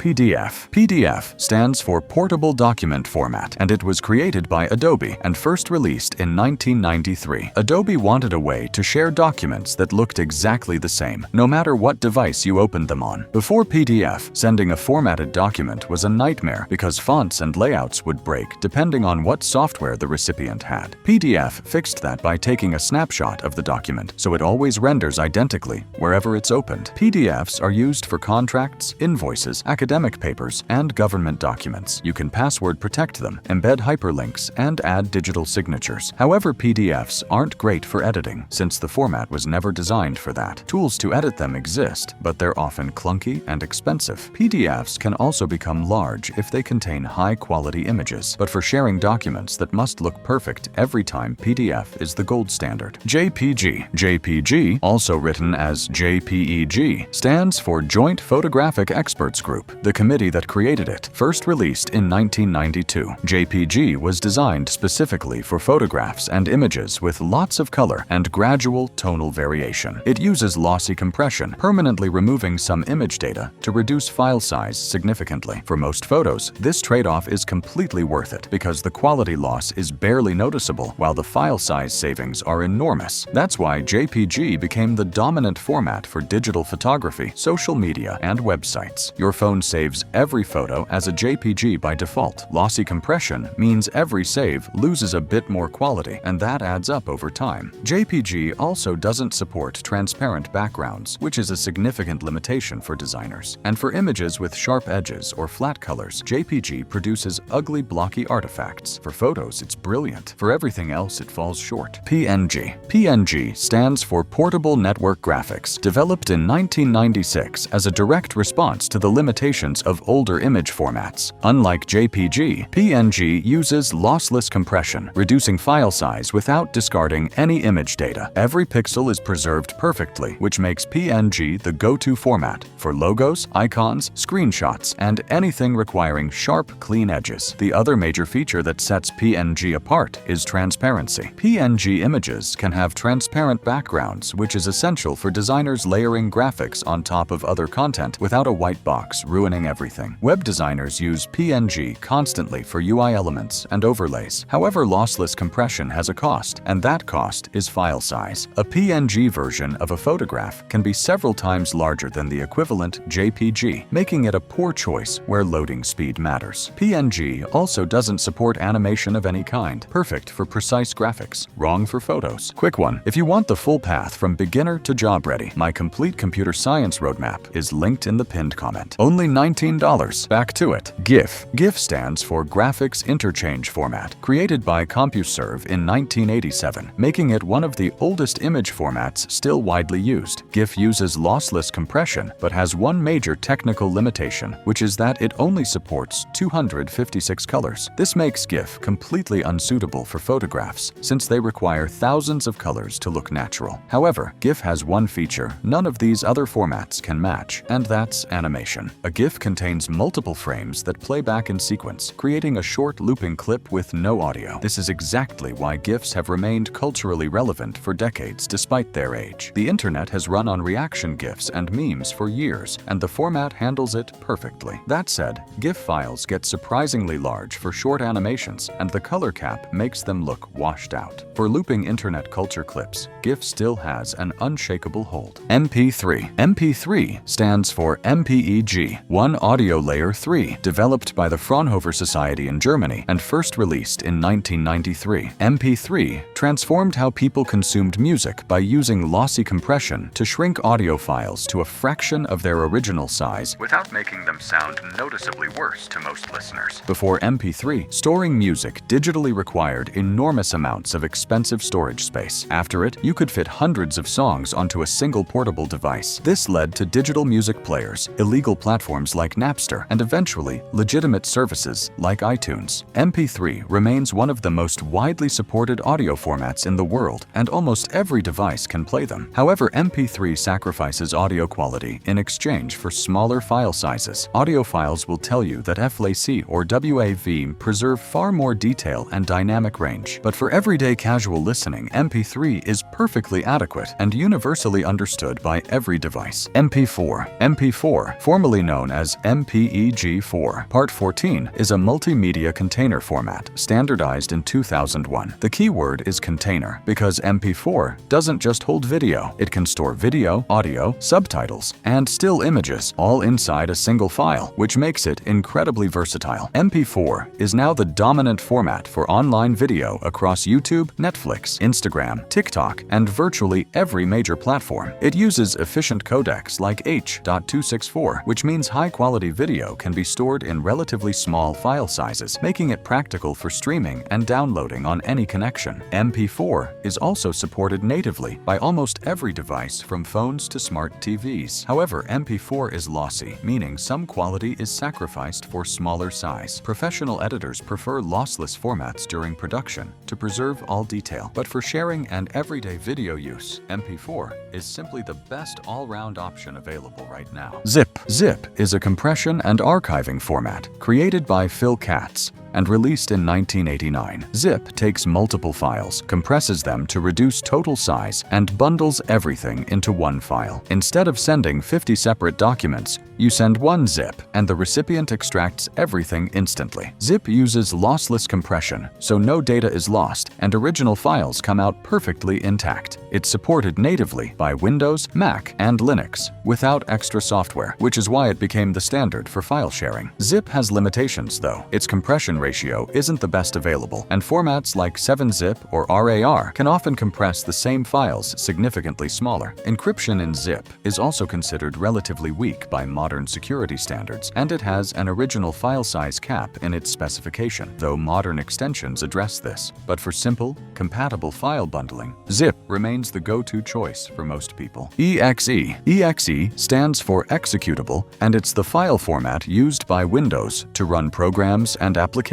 PDF. PDF stands for Portable Document Format, and it was created by Adobe and first released in 1993. Adobe wanted a way to share documents that looked exactly the same, no matter what device you opened them on. Before PDF, sending a formatted document was a nightmare because fonts and layouts would break depending on what software the recipient had. PDF fixed that by taking a snapshot of the document, so it always renders identically wherever it's opened. PDFs are used for contracts, invoices, academic papers, and government documents. You can password protect them, embed hyperlinks, and add digital signatures. However, PDFs aren't great for editing, since the format was never designed for that. Tools to edit them exist, but they're often clunky and expensive. PDFs can also become large if they contain high-quality images, but for sharing documents that must look perfect every time, PDF is the gold standard. JPG. JPG, also written as JPEG, stands for Joint Photographic Experts Group, the committee that created it. First released in 1992, JPG was designed specifically for photographs and images with lots of color and gradual tonal variation. It uses lossy compression, permanently removing some image data to reduce file size significantly. For most photos, this trade-off is completely worth it because the quality loss is barely noticeable while the file size savings are enormous. That's why JPG became the dominant format for digital photography, social media, and websites. Your phone saves every photo as a JPG by default. Lossy compression means every save loses a bit more quality, and that adds up over time. JPG also doesn't support transparent backgrounds, which is a significant limitation for designers. And for images with sharp edges or flat colors, JPG produces ugly, blocky artifacts. For photos, it's brilliant. For everything else, it falls short. PNG. PNG stands for Portable Network Graphics, developed in 1996 as a direct response to the limitations of older image formats. Unlike JPG, PNG uses lossless compression, reducing file size without discarding any image data. Every pixel is preserved perfectly, which makes PNG the go-to format for logos, icons, screenshots, and anything requiring sharp, clean edges. The other major feature that sets PNG apart is transparency. PNG images can have transparent backgrounds, which is essential for designers layering graphics on top of other content without a white box ruining everything. Web designers use PNG constantly for UI elements and overlays. However, lossless compression has a cost, and that cost is file size. A PNG version of a photograph can be several times larger than the equivalent JPG, making it a poor choice where loading speed matters. PNG also doesn't support animation of any kind, perfect for precise graphics, wrong for photos. Quick one, if you want the full path from beginner to job ready, my complete computer science roadmap is linked in the pinned comment. Only $19. Back to it. GIF. GIF stands for Graphics Interchange Format, created by CompuServe in 1987, making it one of the oldest image formats still widely used. GIF uses lossless compression, but has one major technical limitation, which is that it only supports 256 colors. This makes GIF completely unsuitable for photographs, since they require thousands of colors to look natural. However, GIF has one feature none of these other formats can match, and that's animation. A GIF contains multiple frames that play back in sequence, creating a short looping clip with no audio. This is exactly why GIFs have remained culturally relevant for decades despite their age. The internet has run on reaction GIFs and memes for years, and the format handles it perfectly. That said, GIF files get surprisingly large for short animations, and the color cap makes them look washed out. For looping internet culture clips, GIF still has an unshakable hold. MP3. MP3 stands for MPEG, One Audio Layer 3, developed by the Fraunhofer Society in Germany and first released in 1993. MP3 transformed how people consumed music by using lossy compression to shrink audio files to a fraction of their original size without making them sound noticeably worse to most listeners. Before MP3, storing music digitally required enormous amounts of expensive storage space. After it, you could fit hundreds of songs onto a single portable device. This led to digital music players, illegal platforms like Napster, and eventually legitimate services like iTunes. MP3 remains one of the most widely supported audio formats in the world, and almost every device can play them. However, MP3 sacrifices audio quality in exchange for smaller file sizes. Audiophiles will tell you that FLAC or WAV preserve far more detail and dynamic range. But for everyday casual listening, MP3 is perfectly adequate and universally understood by every device. MP4. MP4, formerly known known as MPEG-4. Part 14 is a multimedia container format, standardized in 2001. The keyword is container because MP4 doesn't just hold video. It can store video, audio, subtitles, and still images, all inside a single file, which makes it incredibly versatile. MP4 is now the dominant format for online video across YouTube, Netflix, Instagram, TikTok, and virtually every major platform. It uses efficient codecs like H.264, which means high-quality video can be stored in relatively small file sizes, making it practical for streaming and downloading on any connection. MP4 is also supported natively by almost every device from phones to smart TVs. However, MP4 is lossy, meaning some quality is sacrificed for smaller size. Professional editors prefer lossless formats during production to preserve all detail. But for sharing and everyday video use, MP4 is simply the best all-round option available right now. Zip. Zip is a compression and archiving format created by Phil Katz and released in 1989. Zip takes multiple files, compresses them to reduce total size, and bundles everything into one file. Instead of sending 50 separate documents, you send one zip, and the recipient extracts everything instantly. Zip uses lossless compression, so no data is lost, and original files come out perfectly intact. It's supported natively by Windows, Mac, and Linux, without extra software, which is why it became the standard for file sharing. Zip has limitations, though. Its compression ratio isn't the best available, and formats like 7-zip or RAR can often compress the same files significantly smaller. Encryption in Zip is also considered relatively weak by modern security standards, and it has an original file size cap in its specification, though modern extensions address this. But for simple, compatible file bundling, Zip remains the go-to choice for most people. EXE. EXE stands for executable, and it's the file format used by Windows to run programs and applications.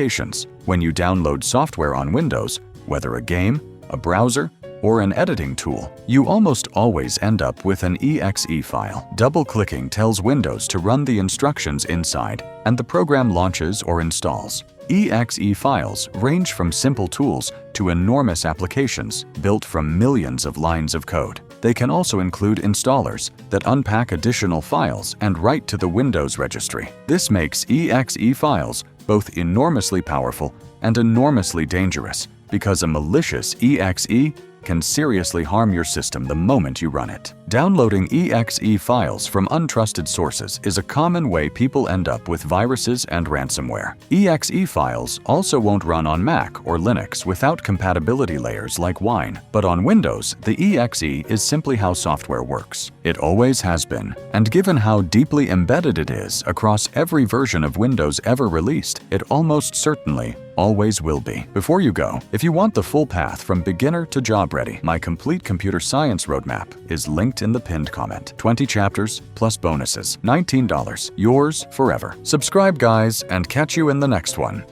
When you download software on Windows, whether a game, a browser, or an editing tool, you almost always end up with an EXE file. Double-clicking tells Windows to run the instructions inside, and the program launches or installs. EXE files range from simple tools to enormous applications built from millions of lines of code. They can also include installers that unpack additional files and write to the Windows registry. This makes EXE files both enormously powerful and enormously dangerous, because a malicious EXE can seriously harm your system the moment you run it. Downloading EXE files from untrusted sources is a common way people end up with viruses and ransomware. EXE files also won't run on Mac or Linux without compatibility layers like Wine, but on Windows, the EXE is simply how software works. It always has been, and given how deeply embedded it is across every version of Windows ever released, it almost certainly always will be. Before you go, if you want the full path from beginner to job ready, my complete computer science roadmap is linked in the pinned comment. 20 chapters plus bonuses, $19, yours forever. Subscribe, guys, and catch you in the next one.